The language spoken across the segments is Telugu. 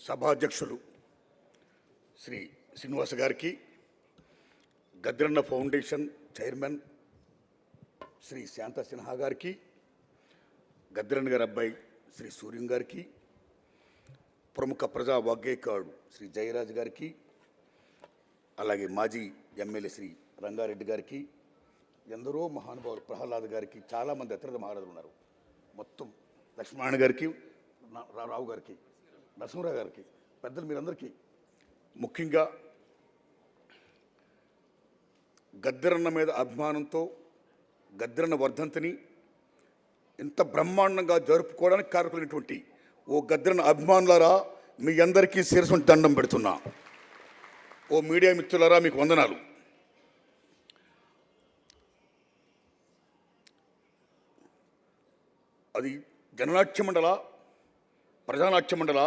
సభాధ్యక్షులు శ్రీ శ్రీనివాస్ గారికి, గద్రన్న ఫౌండేషన్ చైర్మన్ శ్రీ శాంత సిన్హా గారికి, గద్రన్న గారి అబ్బాయి శ్రీ సూర్యం గారికి, ప్రముఖ ప్రజా వాగ్గేయకారుడు శ్రీ జయరాజ్ గారికి, అలాగే మాజీ ఎమ్మెల్యే శ్రీ రంగారెడ్డి గారికి, ఎందరో మహానుభావులు ప్రహ్లాద్ గారికి, చాలామంది అతిరథ మహారాజులు ఉన్నారు. మొత్తం లక్ష్మణ్ గారికి, రావు గారికి, నరసింహరావు గారికి, పెద్దలు మీరందరికీ, ముఖ్యంగా గద్దరన్న మీద అభిమానంతో గద్దరన్న వర్ధంతిని ఇంత బ్రహ్మాండంగా జరుపుకోవడానికి కారకులైనటువంటి ఓ గద్దరన్న అభిమానులారా, మీ అందరికీ శిరస్సు దండం పెడుతున్నా. ఓ మీడియా మిత్రులారా, మీకు వందనాలు. అది జననాట్య మండల, ప్రజానాట్య మండల,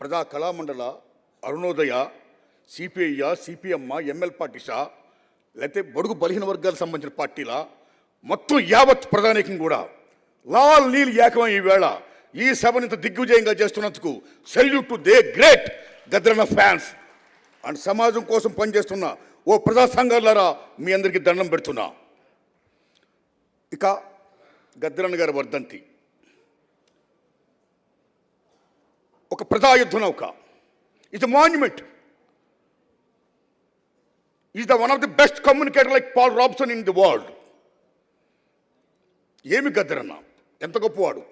ప్రజా కళామండల, అరుణోదయ, సిపిఐ, సిపిఎం, ఎంఎల్ పార్టీసా, లేకపోతే బడుగు బలహీన వర్గాలకు సంబంధించిన పార్టీల మొత్తం యావత్ ప్రధానికం కూడా లాల్ నీల్ ఏకమై ఈవేళ ఈ సభను ఇంత దిగ్విజయంగా చేస్తున్నందుకు సెల్యూట్ టు దే గ్రేట్ గద్దరన్న ఫ్యాన్స్ అండ్ సమాజం కోసం పనిచేస్తున్న ఓ ప్రజా సంఘాలారా, మీ అందరికీ దండం పెడుతున్నా. ఇక గద్దరన్న గారి వర్ధంతి ఒక ప్రజాయుద్ధ నౌక. It's a monument. Is the one of the best communicator like Paul Robeson in the world. ఏమి గద్దరన్న, ఎంత గొప్పవాడు.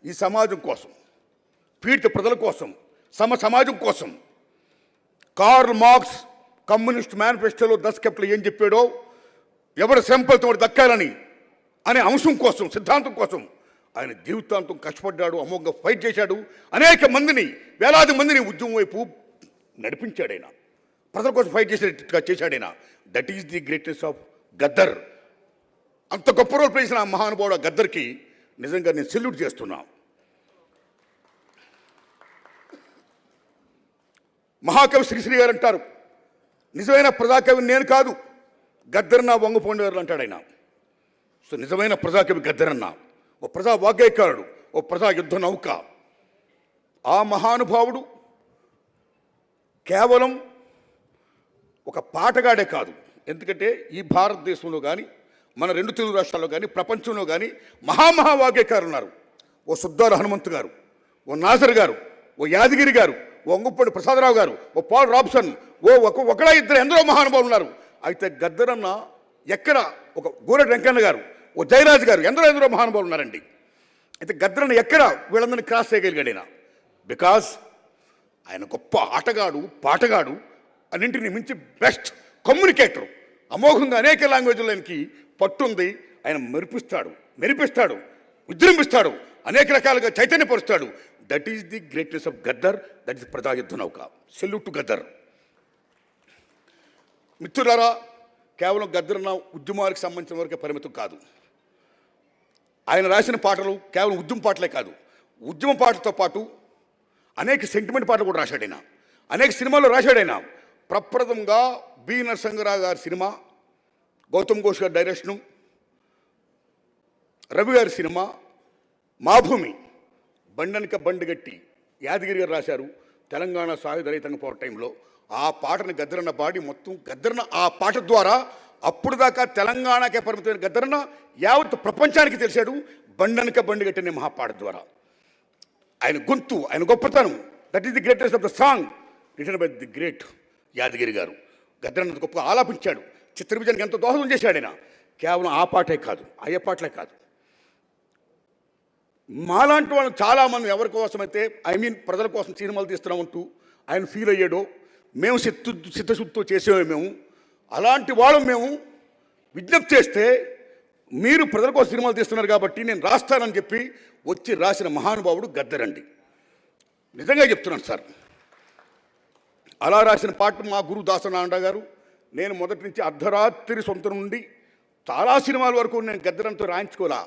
ఈ సమాజం కోసం, పీడిత ప్రజల కోసం, సమాజం కోసం. కార్ల్ మార్క్స్ కమ్యూనిస్ట్ మేనిఫెస్టోలో దశకెప్లో ఏం చెప్పాడో, ఎవరి శ్రమతో దక్కాలని అనే అంశం కోసం, సిద్ధాంతం కోసం ఆయన జీవితాంతం కష్టపడ్డాడు, అమోఘంగా ఫైట్ చేశాడు. అనేక మందిని, వేలాది మందిని ఉద్యమం వైపు నడిపించాడు. ఆయన ప్రజల కోసం ఫైట్ చేసేట్టుగా చేశాడు. ఆయన that is the greatness of Gaddar. అంత గొప్ప రోల్ ప్లే చేసిన మహానుభావుడు గద్దర్కి నిజంగా నేను సెల్యూట్ చేస్తున్నా. మహాకవి శ్రీశ్రీ గారు అంటారు, నిజమైన ప్రజాకవి నేను కాదు, గద్దరన్న వంగపోండేవారు అంటాడు ఆయన. సో నిజమైన ప్రజాకవి గద్దరన్న, ఓ ప్రజా వాగ్గేయకారుడు, ఓ ప్రజా యుద్ధ నౌక. ఆ మహానుభావుడు కేవలం ఒక పాటగాడే కాదు. ఎందుకంటే ఈ భారతదేశంలో కానీ, మన రెండు తెలుగు రాష్ట్రాల్లో కానీ, ప్రపంచంలో కానీ వాగ్గేయకారులు ఉన్నారు. ఓ సుద్దాల హనుమంతు గారు, ఓ నాజర్ గారు, ఓ యాదగిరి గారు, ఓ అంగుప్పటి ప్రసాదరావు గారు, ఓ పాల్ రాబ్సన్, ఒకడా ఇద్దరు ఎందరో మహానుభావులు ఉన్నారు. అయితే గద్దరన్న ఎక్కడ, ఒక గోరెడ్డి వెంకన్న గారు, ఓ జయరాజ్ గారు, ఎందరో మహానుభావులు ఉన్నారండి. అయితే గద్దరన్న ఎక్కడ వీళ్ళందరినీ క్రాస్ చేయగలిగాడు ఆయన? బికాజ్ ఆయన గొప్ప ఆటగాడు, పాటగాడు, అన్నింటినీ మించి బెస్ట్ కమ్యూనికేటర్. అమోఘంగా అనేక లాంగ్వేజ్లకి పట్టుంది. ఆయన మెరిపిస్తాడు, విజృంభిస్తాడు, అనేక రకాలుగా చైతన్యపరుస్తాడు. That is the greatness of Gaddar. That is ప్రజాయుద్ధ నౌక. Salute to Gaddar. మిత్రులారా, కేవలం గద్దరన్న ఉద్యమాలకు సంబంధించిన వరకే పరిమితం కాదు. ఆయన రాసిన పాటలు కేవలం ఉద్యమ పాటలే కాదు, ఉద్యమ పాటలతో పాటు అనేక సెంటిమెంట్ పాటలు కూడా రాశాడు ఆయన. అనేక సినిమాల్లో రాశాడు ఆయన. ప్రప్రథంగా బి నరసింహరావు గారి సినిమా, గౌతమ్ ఘోష్ గారి డైరెక్షను, రవి గారి సినిమా మాభూమి, బండనిక బండిగట్టి యాదగిరి గారు రాశారు. తెలంగాణ సాయుధ రైతాంగ పోరాట టైంలో ఆ పాటను గద్దరన్న పాడి, మొత్తం గద్దరన్న ఆ పాట ద్వారా అప్పుడు దాకా తెలంగాణకే పరిమితమైన గద్దరన్న యావత్ ప్రపంచానికి తెలిసాడు బండనిక బండిగట్టి అనే మహాపాట ద్వారా. ఆయన గొంతు, ఆయన గొప్పతనం, that is the greatest of the song written by the great Yadagiri గారు. గద్దరన్న గొప్పగా ఆలాపించాడు, చిత్ర విజయానికి ఎంతో దోహదం చేశాడు ఆయన. కేవలం ఆ పాటే కాదు, అయ్యే పాటలే కాదు. మాలాంటి వాళ్ళు చాలామంది ఎవరి కోసమైతే ప్రజల కోసం సినిమాలు తీస్తున్నామంటూ ఆయన ఫీల్ అయ్యాడో, మేము చిత్తశుద్ధితో చేసేవాము. మేము అలాంటి వాళ్ళు మేము విజ్ఞప్తి చేస్తే, మీరు ప్రజల కోసం సినిమాలు తీస్తున్నారు కాబట్టి నేను రాస్తానని చెప్పి వచ్చి రాసిన మహానుభావుడు గద్దరండి. నిజంగా చెప్తున్నాను సార్. అలా రాసిన పాట మా గురు దాసనారాయణ గారు. నేను మొదటి నుంచి అర్ధరాత్రి సొంత నుండి చాలా సినిమాల వరకు నేను గద్దరంతో రాయించుకోలే.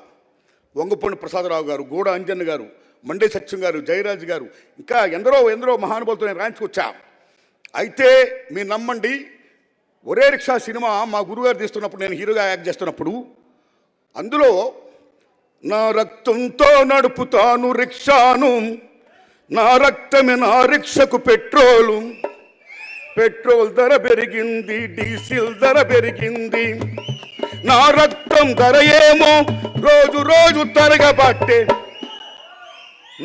వంగపండు ప్రసాదరావు గారు, గోడ అంజన్ గారు, మండే సత్యం గారు, జయరాజ్ గారు, ఇంకా ఎందరో మహానుభావులతో నేను రాయించుకొచ్చా. అయితే మీరు నమ్మండి, ఒరే రిక్షా సినిమా మా గురుగారు తీస్తున్నప్పుడు, నేను హీరోగా యాక్ట్ చేస్తున్నప్పుడు, అందులో నా రక్తంతో నడుపుతాను రిక్షాను, నా రక్తమే నా రిక్షకు పెట్రోలు, పెట్రోల్ ధర పెరిగింది, డీజిల్ ధర పెరిగింది. నా రక్తం ధర ఏమో రోజు రోజు తరగబట్టే,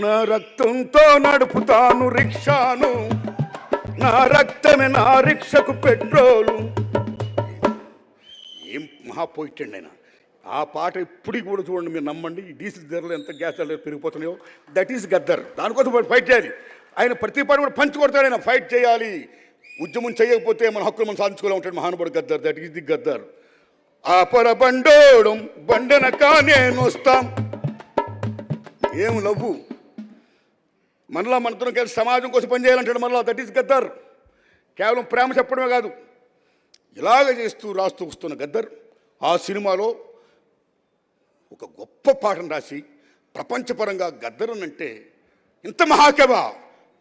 నా రక్తంతో నడుపుతాను రిక్షాను, నా రక్తమే నా రిక్షకు పెట్రోలు. ఏం మహాపోయిట్టండి ఆయన. ఆ పాట ఇప్పటికి కూడా చూడండి, మీరు నమ్మండి. ఈ డీజిల్ ధరలు ఎంత, గ్యాస్ ధరలు పెరిగిపోతున్నాయో. That is Gaddar. దానికోసం ఫైట్ చేయాలి. ఆయన ప్రతి పాట కూడా పంచి కొడతాడు. ఆయన ఫైట్ చేయాలి. ఉద్యమం చేయకపోతే మన హక్కులు మనం సాధించుకోలే ఉంటాడు మహానుభావుడు Gaddar. That is the Gaddar. ఆ పర బండోడం బండనక నేను వస్తాం. ఏం లవ్వు, మనలా మనతో కలిసి సమాజం కోసం పనిచేయాలంటాడు మనలా. That is Gaddar. కేవలం ప్రేమ చెప్పడమే కాదు, ఇలాగ చేస్తూ రాస్తూ వస్తున్న గద్దర్ ఆ సినిమాలో ఒక గొప్ప పాటను రాసి ప్రపంచపరంగా గద్దర్ అంటే ఇంత మహాకవి,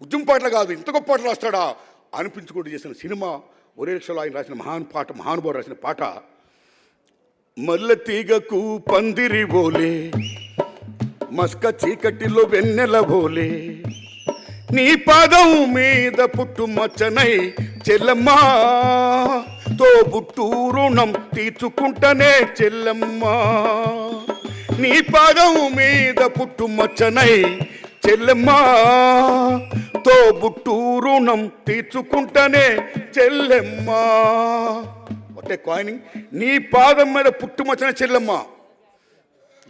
ఉద్యమ పాటలు కాదు ఇంత గొప్ప పాటలు రాస్తాడా అనిపించుకుంటూ చేసిన సినిమా ఒరే రిక్షలో ఆయన రాసిన మహానుభావుడు రాసిన పాట. మల్లె తీగకు పందిరి బోలే, మస్క చీకటిలో వెన్నెల బోలే, నీ పాదం మీద పుట్టు మచ్చనై చెల్లమ్మా, తోబుట్టు రుణం తీర్చుకుంటనే చెల్లమ్మా, నీ పాదం మీద పుట్టు మచ్చనై చెల్లమ్మా, తోబుట్టు రుణం తీర్చుకుంటనే చెల్లెమ్మా. ఒట్టే కాయినింగ్, నీ పాదం మీద పుట్టుమచ్చన చెల్లెమ్మా.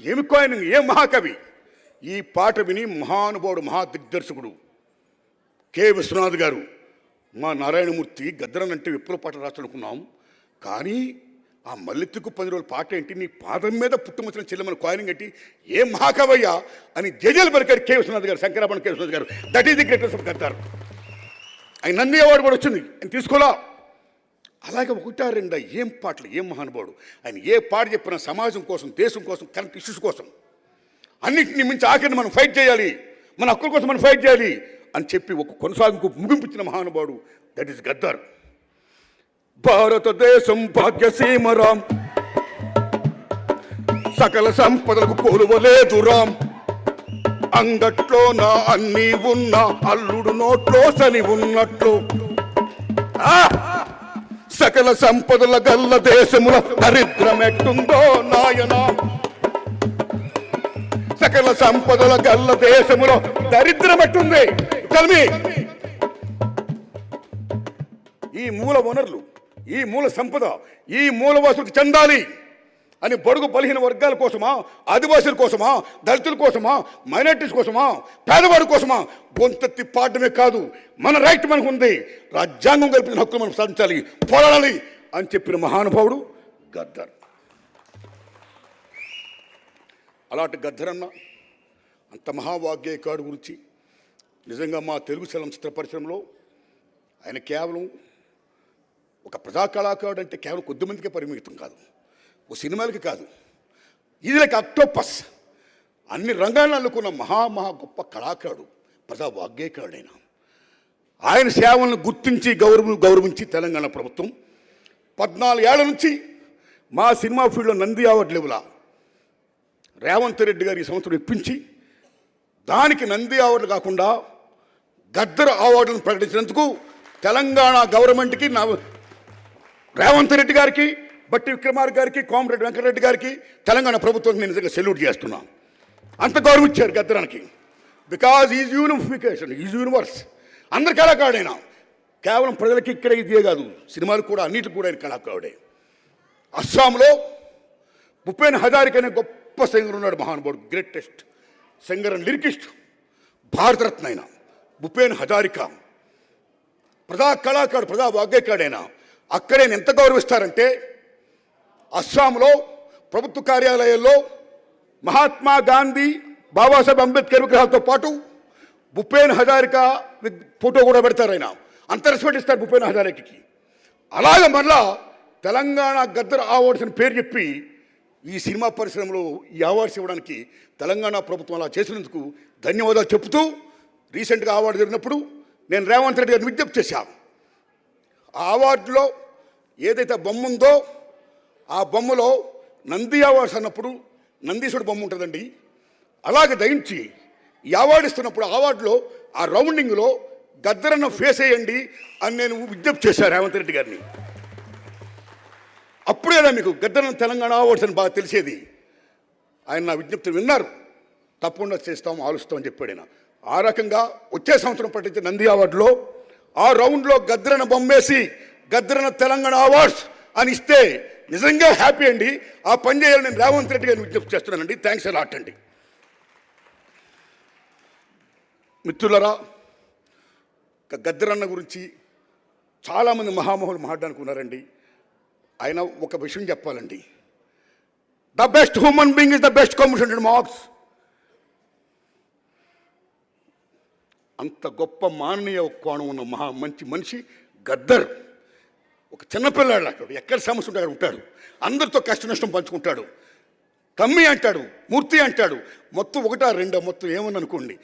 ఏమి కాయినింగ్, ఏం మహాకవి. ఈ పాట విని మహానుభావుడు మహాదిగ్దర్శకుడు కె విశ్వనాథ్ గారు, మా నారాయణమూర్తి గద్దరన్ అంటే విప్లవ పాటలు రాస్తానుకున్నాం, కానీ ఆ మల్లెత్తుకు 10 రోజుల పాట ఏంటి, నీ పాదం మీద పుట్టుమచ్చిన చెల్లెమని కాయినింగ్ ఏంటి, ఏం మహాకవయ్య అని జేజేలు పలికారు కె విశ్వనాథ్ గారు, శంకరాభరణ కె విశ్వనాథ్ గారు. That is the greatest of Gaddar. ఆయన నంది అవార్డు కూడా వచ్చింది, ఆయన తీసుకోలా. అలాగే 1-2 ఏం పాటలు, ఏం మహానుభావుడు. ఆయన ఏ పాట చెప్పినా సమాజం కోసం, దేశం కోసం, కరెంట్ ఇష్యూస్ కోసం, అన్నింటినీ మించి ఆఖరిని మనం ఫైట్ చేయాలి, మన హక్కుల కోసం మనం ఫైట్ చేయాలి అని చెప్పి ఒక కొనసాగింపు ముగింపించిన మహానుభావుడు దట్ ఈస్ గద్దర్. భారతదేశం భాగ్యసీమ రామ్, సకల సంపదలకు కొలువలేదు రామ్, అంగట్లో నా అన్నీ ఉన్న అల్లుడు నోట్లో సని ఉన్నట్లు, సకల సంపదల గల్ల దేశముల దరిద్రమెట్టుందో నాయనా, సకల సంపదల గల్ల దేశములో దరిద్రమెట్టుంది. తల్మి ఈ మూల వనరులు, ఈ మూల సంపద, ఈ మూలవాసులకు చెందాలి అని బడుగు బలహీన వర్గాల కోసమా, ఆదివాసుల కోసమా, దళితుల కోసమా, మైనారిటీస్ కోసమా, పేదవాడి కోసమా గొంతెత్తి పాడమే కాదు, మన రైట్ మనకు ఉంది, రాజ్యాంగం కల్పించిన హక్కులు మనం సాధించాలి, పోరాడాలి అని చెప్పిన మహానుభావుడు గద్దర్. అలాంటి గద్దరన్న అంత మహావాగ్గేయకాడు గురించి నిజంగా మా తెలుగు చలనచిత్ర పరిశ్రమలో ఆయన కేవలం ఒక ప్రజా కళాకారుడు అంటే కేవలం కొద్దిమందికే పరిమితం కాదు, ఓ సినిమాలకి కాదు, ఇది లైక్ అక్టోపస్, అన్ని రంగాలను అల్లుకున్న మహా గొప్ప కళాకారుడు, ప్రజా వాగ్గేయకారుడు. ఆయన సేవలను గుర్తించి గౌరవించి తెలంగాణ ప్రభుత్వం 14 ఏళ్ల నుంచి మా సినిమా ఫీల్డ్లో నంది అవార్డు లెవెలా రేవంత్ రెడ్డి గారు ఈ సంవత్సరం ఇప్పించి దానికి నంది అవార్డులు కాకుండా గద్దర్ అవార్డులను ప్రకటించినందుకు తెలంగాణ గవర్నమెంట్కి, రేవంత్ రెడ్డి గారికి, బట్టి విక్రమార్క గారికి, కోమరెడ్డి వెంకటరెడ్డి గారికి, తెలంగాణ ప్రభుత్వానికి నేను నిజంగా సెల్యూట్ చేస్తున్నాను. అంత గౌరవించారు గద్దరానికి. Because is unification, is universe. అందరు కళాకారుడైనా, కేవలం ప్రజలకి ఇక్కడ ఇదే కాదు, సినిమాలు కూడా అన్నిటికి కూడా ఆయన కళాకారుడే. అస్సాంలో భూపేన్ హజారికా అనే గొప్ప సింగర్ ఉన్నాడు, మహానుభావుడు, greatest singer and lyricist, Bharat Ratna అయిన భూపేన్ హజారికా ప్రజా కళాకారుడు, ప్రజా వాగ్గేయకాడైనా. అక్కడే ఎంత గౌరవిస్తారంటే అస్సాంలో ప్రభుత్వ కార్యాలయాల్లో మహాత్మా గాంధీ, బాబాసాహెబ్ అంబేద్కర్ విగ్రహాలతో పాటు భూపేన్ హజారికా ఫోటో కూడా పెడతారు. ఆయన అంత రెస్పెక్ట్ ఇస్తారు భూపేన్ హజారికాకి. అలాగే మళ్ళా తెలంగాణ గద్దర్ అవార్డ్స్ అని పేరు చెప్పి ఈ సినిమా పరిశ్రమలో ఈ అవార్డ్స్ ఇవ్వడానికి తెలంగాణ ప్రభుత్వం అలా చేసినందుకు ధన్యవాదాలు చెప్తూ, రీసెంట్గా అవార్డు జరిగినప్పుడు నేను రేవంత్ రెడ్డి గారిని విజ్ఞప్తి చేశాను. ఆ అవార్డులో ఏదైతే బొమ్మ ఉందో ఆ బొమ్మలో నంది అవార్డ్స్ అన్నప్పుడు నందీశ్వరుడు బొమ్మ ఉంటుందండి. అలాగే దయించి ఈ అవార్డు ఇస్తున్నప్పుడు అవార్డులో ఆ రౌండింగ్లో గద్దరన్న ఫేస్ వేయండి అని నేను విజ్ఞప్తి చేశాను రేవంత్ రెడ్డి గారిని. అప్పుడేనా మీకు గద్దరన్న తెలంగాణ అవార్డ్స్ అని బాగా తెలిసేది. ఆయన నా విజ్ఞప్తిని విన్నారు. తప్పకుండా చేస్తాం, ఆలోచిస్తాం అని చెప్పాడు ఆయన. ఆ రకంగా వచ్చే సంవత్సరం పట్టించే నంది అవార్డులో ఆ రౌండ్లో గద్దరన్న బొమ్మేసి గద్దరన్న తెలంగాణ అవార్డ్స్ అని ఇస్తే నిజంగా హ్యాపీ అండి. ఆ పని చేయాలని నేను రేవంత్ రెడ్డి గారిని విజ్ఞప్తి చేస్తున్నానండి. థ్యాంక్స్ అలాట్ అండి. మిత్రులరా, గద్దరన్న గురించి చాలామంది మహామహులు మాట్లాడుకున్నారండి. ఆయన ఒక విషయం చెప్పాలండి. The best human being is the best commission marks. అంత గొప్ప మాననీయ కోణం ఉన్న మంచి మనిషి గద్దర్. ఒక చిన్నపిల్లాడు అక్కడ ఎక్కడ సమస్య ఉంటే అక్కడ ఉంటాడు. అందరితో కష్ట నష్టం పంచుకుంటాడు. తమ్మి అంటాడు, మూర్తి అంటాడు. మొత్తం ఒకటా రెండో మొత్తం ఏమని అనుకోండి.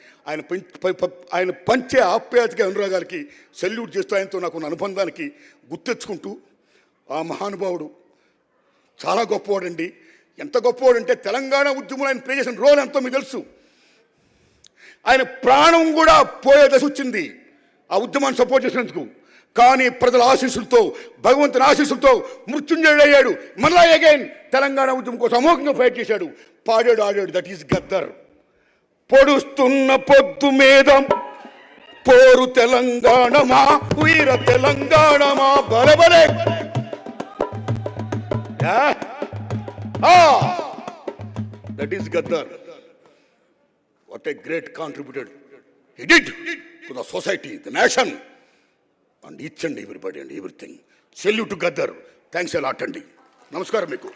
ఆయన పంచే ఆప్యాయతకి అనురాగాలకి సెల్యూట్ చేస్తూ ఆయనతో నాకున్న అనుబంధానికి గుర్తెచ్చుకుంటూ ఆ మహానుభావుడు చాలా గొప్పవాడండి. ఎంత గొప్పవాడంటే తెలంగాణ ఉద్యమంలో ఆయన ప్లే చేసిన రోల్ ఎంతో మీకు తెలుసు. ఆయన ప్రాణం కూడా పోయే దశ వచ్చింది ఆ ఉద్యమాన్ని సపోర్ట్ చేసినందుకు. కానీ ప్రజల ఆశీస్సులతో, భగవంతుని ఆశీస్సులతో మృత్యుంజయుడయ్యాడు. మళ్ళా అగైన్ తెలంగాణ ఉద్యమం కోసం అమోఘంగా ఫైట్ చేశాడు, పాడాడు, ఆడాడు. That is Gaddar. పొడుస్తున్న పొద్దు మీద పోరు తెలంగాణమా, వీర తెలంగాణమా, బలబలే. That is Gaddar. What a great contributor he did to the society, the nation, and each and everybody and everything. Salute to Gaddar. Thanks a lot, Andy. Namaskaram meeku.